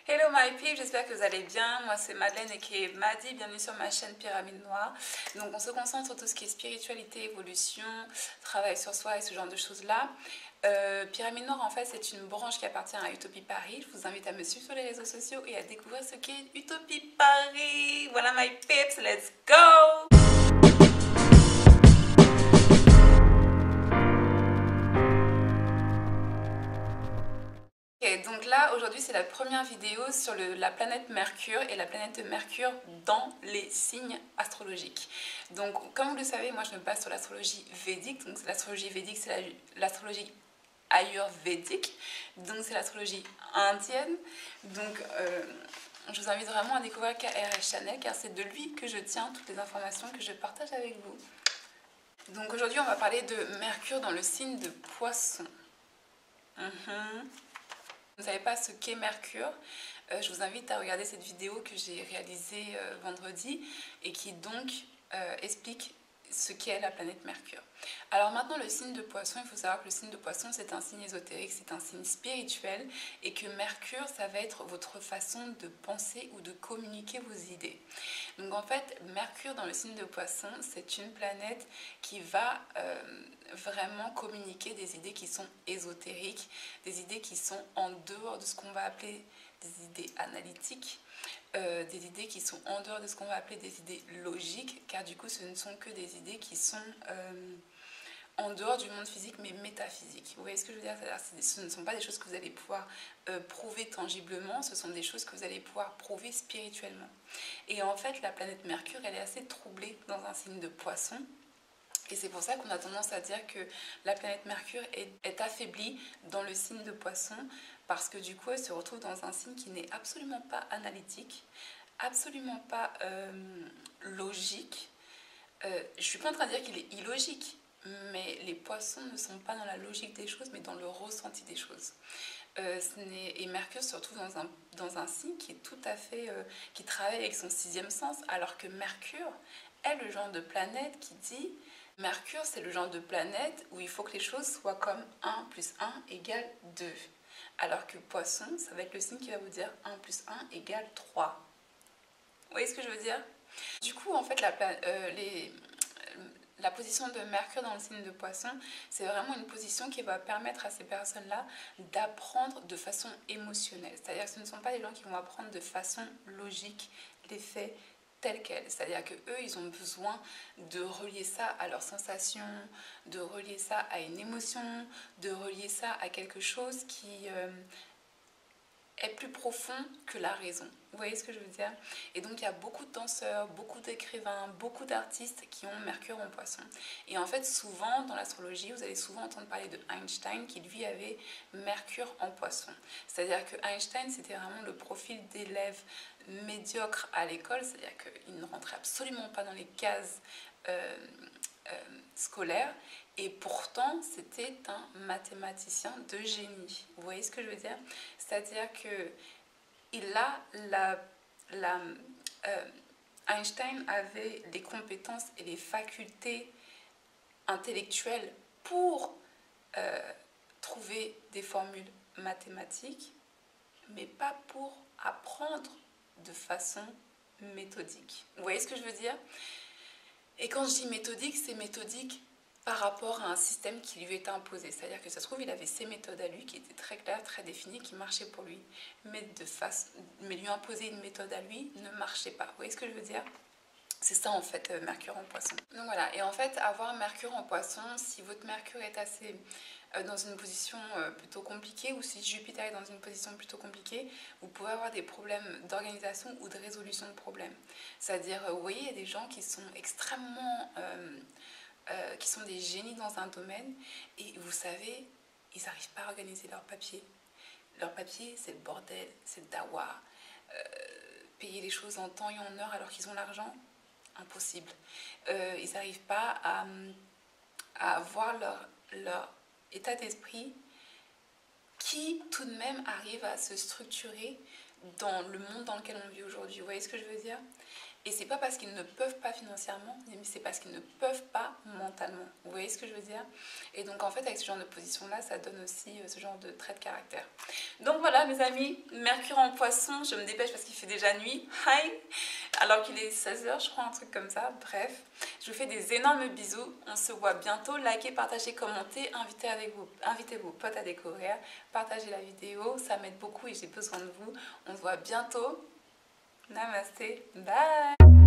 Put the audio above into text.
Hello my people, j'espère que vous allez bien. Moi c'est Madeleine et qui est Madi, bienvenue sur ma chaîne Pyramide Noire. Donc on se concentre sur tout ce qui est spiritualité, évolution, travail sur soi et ce genre de choses là. Pyramide Noire en fait c'est une branche qui appartient à Utopie Paris. Je vous invite à me suivre sur les réseaux sociaux et à découvrir ce qu'est Utopie Paris. Voilà my peeps, let's go! Donc là, aujourd'hui, c'est la première vidéo sur la planète Mercure et la planète de Mercure dans les signes astrologiques. Donc, comme vous le savez, moi, je me base sur l'astrologie védique. Donc, l'astrologie védique, c'est l'astrologie ayurvédique. Donc, c'est l'astrologie indienne. Donc, je vous invite vraiment à découvrir KRS Chanel, car c'est de lui que je tiens toutes les informations que je partage avec vous. Donc, aujourd'hui, on va parler de Mercure dans le signe de Poisson. Vous ne savez pas ce qu'est Mercure, je vous invite à regarder cette vidéo que j'ai réalisée vendredi et qui donc explique ce qu'est la planète Mercure. Alors maintenant, le signe de Poisson, il faut savoir que le signe de Poisson, c'est un signe ésotérique, c'est un signe spirituel et que Mercure, ça va être votre façon de penser ou de communiquer vos idées. Donc en fait, Mercure dans le signe de Poisson, c'est une planète qui va vraiment communiquer des idées qui sont ésotériques, des idées qui sont en dehors de ce qu'on va appeler des idées analytiques, des idées qui sont en dehors de ce qu'on va appeler des idées logiques, car du coup ce ne sont que des idées qui sont en dehors du monde physique mais métaphysique. Vous voyez ce que je veux dire? Ce ne sont pas des choses que vous allez pouvoir prouver tangiblement, ce sont des choses que vous allez pouvoir prouver spirituellement. Et en fait la planète Mercure, elle est assez troublée dans un signe de Poisson. Et c'est pour ça qu'on a tendance à dire que la planète Mercure est affaiblie dans le signe de Poisson, parce que du coup elle se retrouve dans un signe qui n'est absolument pas analytique, absolument pas logique. Je ne suis pas en train de dire qu'il est illogique, mais les Poissons ne sont pas dans la logique des choses, mais dans le ressenti des choses. Et Mercure se retrouve dans un signe qui est tout à fait, qui travaille avec son sixième sens, alors que Mercure est le genre de planète qui dit... Mercure, c'est le genre de planète où il faut que les choses soient comme 1 plus 1 égale 2. Alors que Poisson, ça va être le signe qui va vous dire 1 plus 1 égale 3. Vous voyez ce que je veux dire? Du coup, en fait, la position de Mercure dans le signe de Poisson, c'est vraiment une position qui va permettre à ces personnes-là d'apprendre de façon émotionnelle. C'est-à-dire que ce ne sont pas des gens qui vont apprendre de façon logique les faits tels quels. C'est-à-dire qu'eux, ils ont besoin de relier ça à leurs sensations, de relier ça à une émotion, de relier ça à quelque chose qui est plus profond que la raison. Vous voyez ce que je veux dire? Et donc il y a beaucoup de danseurs, beaucoup d'écrivains, beaucoup d'artistes qui ont Mercure en Poisson. Et en fait, souvent dans l'astrologie, vous allez souvent entendre parler de Einstein qui lui avait Mercure en Poisson. C'est-à-dire que Einstein, c'était vraiment le profil d'élève médiocre à l'école, c'est-à-dire qu'il ne rentrait absolument pas dans les cases scolaires, et pourtant c'était un mathématicien de génie. Vous voyez ce que je veux dire? C'est-à-dire que Einstein avait les compétences et les facultés intellectuelles pour trouver des formules mathématiques, mais pas pour apprendre de façon méthodique. Vous voyez ce que je veux dire? Et quand je dis méthodique, c'est méthodique par rapport à un système qui lui était imposé. C'est-à-dire que ça se trouve, il avait ses méthodes à lui qui étaient très claires, très définies, qui marchaient pour lui. Mais lui imposer une méthode à lui ne marchait pas. Vous voyez ce que je veux dire? C'est ça en fait, Mercure en Poisson. Donc voilà, et en fait, avoir Mercure en Poisson, si votre Mercure est assez dans une position plutôt compliquée, ou si Jupiter est dans une position plutôt compliquée, vous pouvez avoir des problèmes d'organisation ou de résolution de problèmes. C'est-à-dire, vous voyez, il y a des gens qui sont extrêmement... qui sont des génies dans un domaine, et vous savez, ils n'arrivent pas à organiser leurs papiers. Leurs papiers, c'est le bordel, c'est le dawa. Payer les choses en temps et en heure alors qu'ils ont l'argent, impossible. Ils n'arrivent pas à avoir leur état d'esprit qui tout de même arrive à se structurer dans le monde dans lequel on vit aujourd'hui. Vous voyez ce que je veux dire? Et c'est pas parce qu'ils ne peuvent pas financièrement, mais c'est parce qu'ils ne peuvent pas mentalement. Vous voyez ce que je veux dire? Et donc en fait avec ce genre de position-là, ça donne aussi ce genre de trait de caractère. Donc voilà mes amis, Mercure en Poisson, je me dépêche parce qu'il fait déjà nuit. Hi! Alors qu'il est 16h, je crois, un truc comme ça. Bref, je vous fais des énormes bisous. On se voit bientôt. Likez, partagez, commentez. Invitez vos potes à découvrir. Partagez la vidéo. Ça m'aide beaucoup et j'ai besoin de vous. On se voit bientôt. Namasté. Bye!